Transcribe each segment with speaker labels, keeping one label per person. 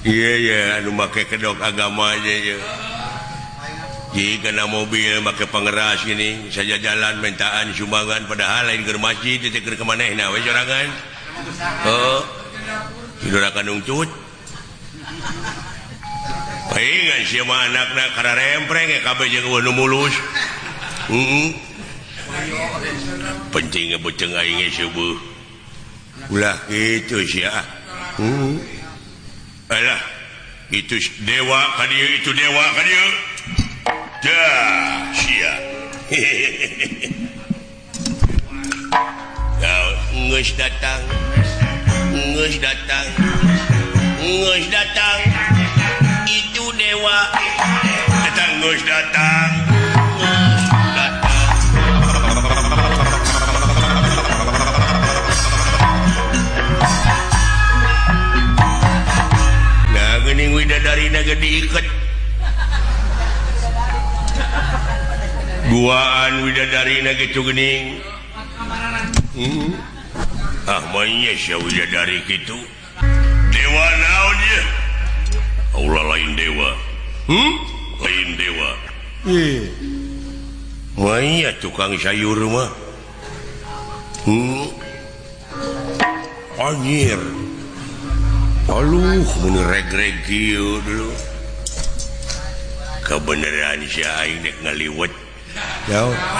Speaker 1: iya ya anu make kedok agamanya ya jika na mobil make pengeras ini saja jalan mentaan sumbangan padahal lain ke masjid teh keur kemanehna we sorangan tidur akan ungcut palingan sia mah anakna kada rempreng kabeh jeung nu mulus penting beuceung aing subuh ulah kitu sia alah itu dewa ka dieu itu dewa ka dieu dah sia geus datang itu dewa datang geus datang nah geuning widadarina ge diiket guaan widadarina gitu geuning mainnya sia widadari gitu dewa naon ya Allah lain dewa lain dewa mainnya tukang sayur mah anjir aluh mun reg-reg kieu dulu kebenaran si aing dek ngaliwet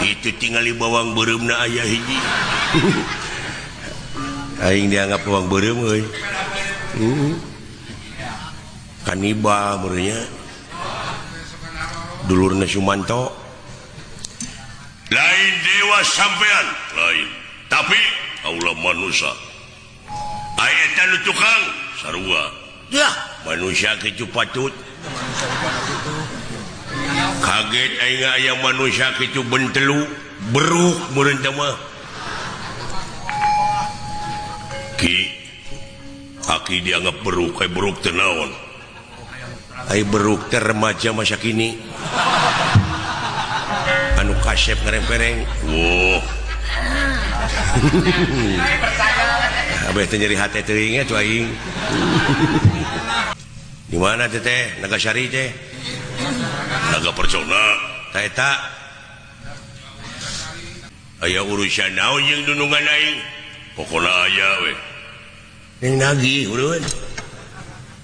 Speaker 1: itu tinggal di bawang bereumna aya hiji aing dianggap bawang beureum euy kanibal beurnya dulurna Sumanto lain dewa sampean lain tapi Allah manusia aya tanu tukang sarua ya manusia kitu patut kaget aing aya manusia kitu bentelu beruk meureun teh mah ki aki dianggap beruk kayak beruk teh naon ai beruk teh remaja masa kini anu kasep ngarempereng woh abeh teh nyeri hate teuing atuh aing di mana teh Nagasari teh Naga Persona ta eta aya urusan naon jeung dunungan aing pokona aya we ning nagih urun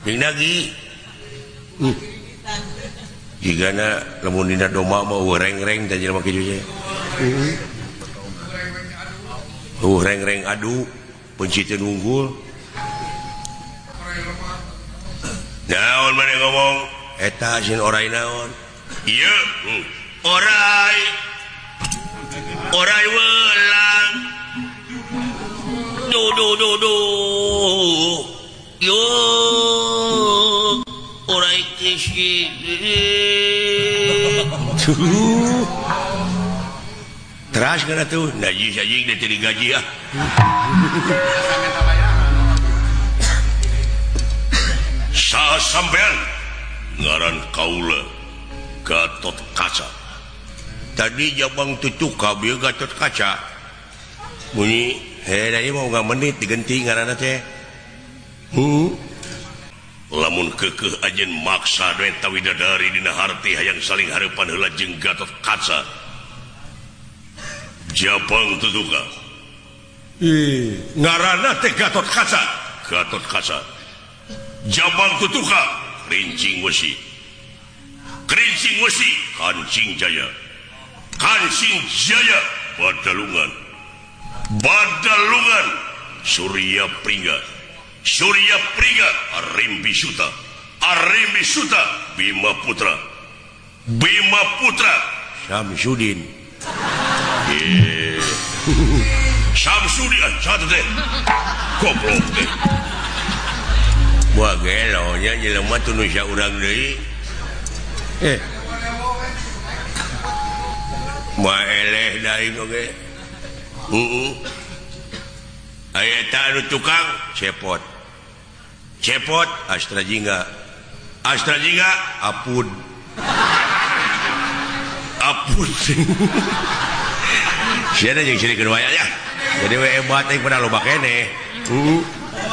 Speaker 1: ning nagih jigana lamun dina doma mah reng-reng teh jelema kitu teh reng-reng adu penciteun unggul naon maneh ngomong eta sin orai naon ieu orai welang do yo orai kisi teras kana tuh najis anjing teh teu digaji ah saha sampean ngaran kaula Gatot Kaca tadi jabang tutuk kabeh Gatot Kaca bunyi dari mau 5 menit diganti ngaranna teh lamun keukeuh ajeun maksa eta widadari dina harti hayang saling hareupan heula jeung Gatot Kaca jabang tutuka ngaranna teh Gatot Kaca jabang tutuka Krincing Wesi Kancing Jaya Badalungan Surya Pringga Arimbi Suta Bima Putra Syamsuddin Syamsuddin satu teh goblok teh buah gelo nya jelema teu nu sia urang deui moal eleh daing oge aya ta anu tukang cepot Astra Jingga apun siapa yang sirikeun waya ya jadi we hebat yang pernah loba kene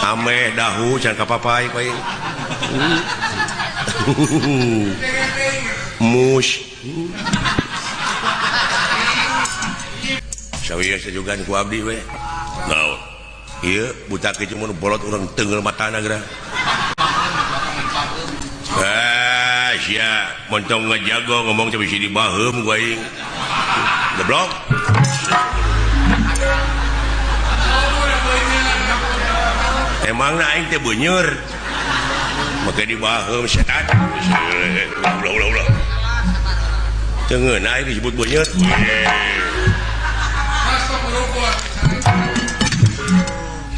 Speaker 1: ame dahu can kapapai mus sawiya sajugan ku abdi we naon ieu buta ke cuma bolot urang teungeul matana geura sia montong ngajago ngomong teh bisi dibaheum ku aing goblok emangna aing teh beuneur make dibaheum setan ulah teungeun aing disebut beuneur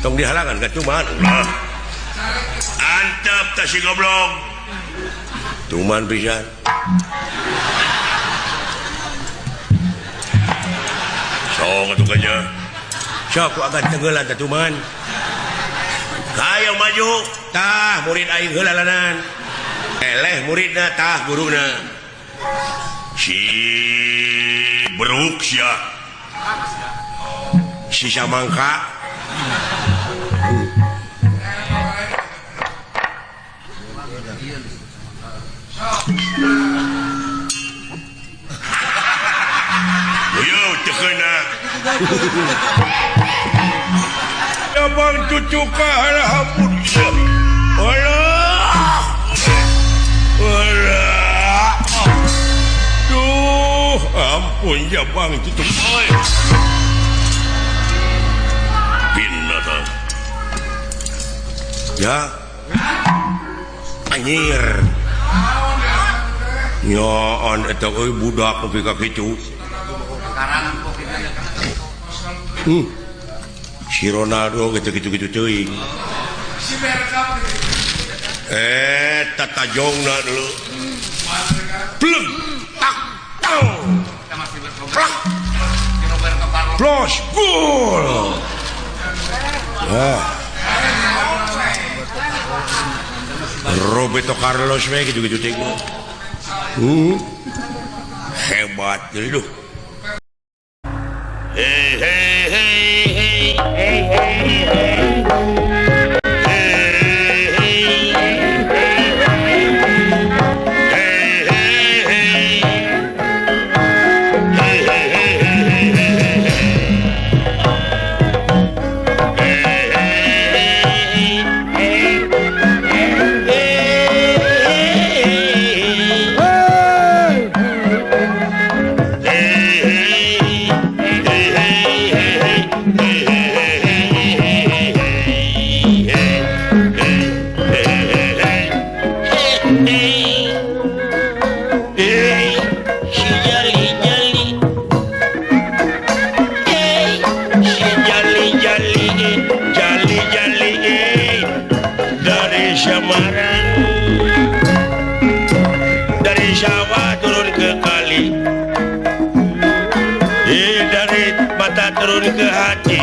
Speaker 1: tong dihalangan ka cuman ulah antep tah si goblok cuman pisan sok atuh kanya sok ku agan tenggeulan tah cuman hayang maju tah murid aing heulalanan eleh muridna tah guruna si beruk sia si samangka yo tekena abang cucu ka hampun Allah duh ampun jabang cucu oi pinata ya anjir nyoon eta euy budak nepi ka kitu si Ronaldo gitu-gitu teuing tatajongna dulu plug tak plug plus gol Roberto Carlos we gitu-gitu teh hebat jadi duh hey hey hey hey hey hey dari sawah turun ke kali dari mata turun ke hati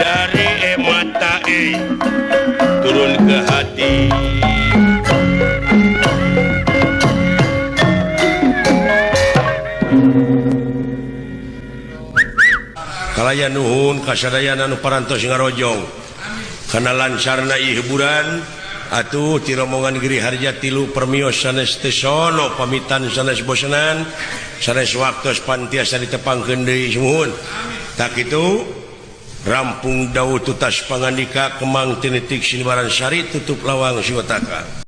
Speaker 1: dari mata turun ke hati kalaya nuhun kasadayana nu parantos ngarojong kana lancarna ieu hiburan atuh ti rombongan Giri Harja tilu permios sanes teu sono pamitan sanes bosenan sanes waktos pantiasa ditepangkeun deui sumuhun tak kitu rampung daud tutas pangandika kemang tinetik sinibaran sari tutup lawang siwataka.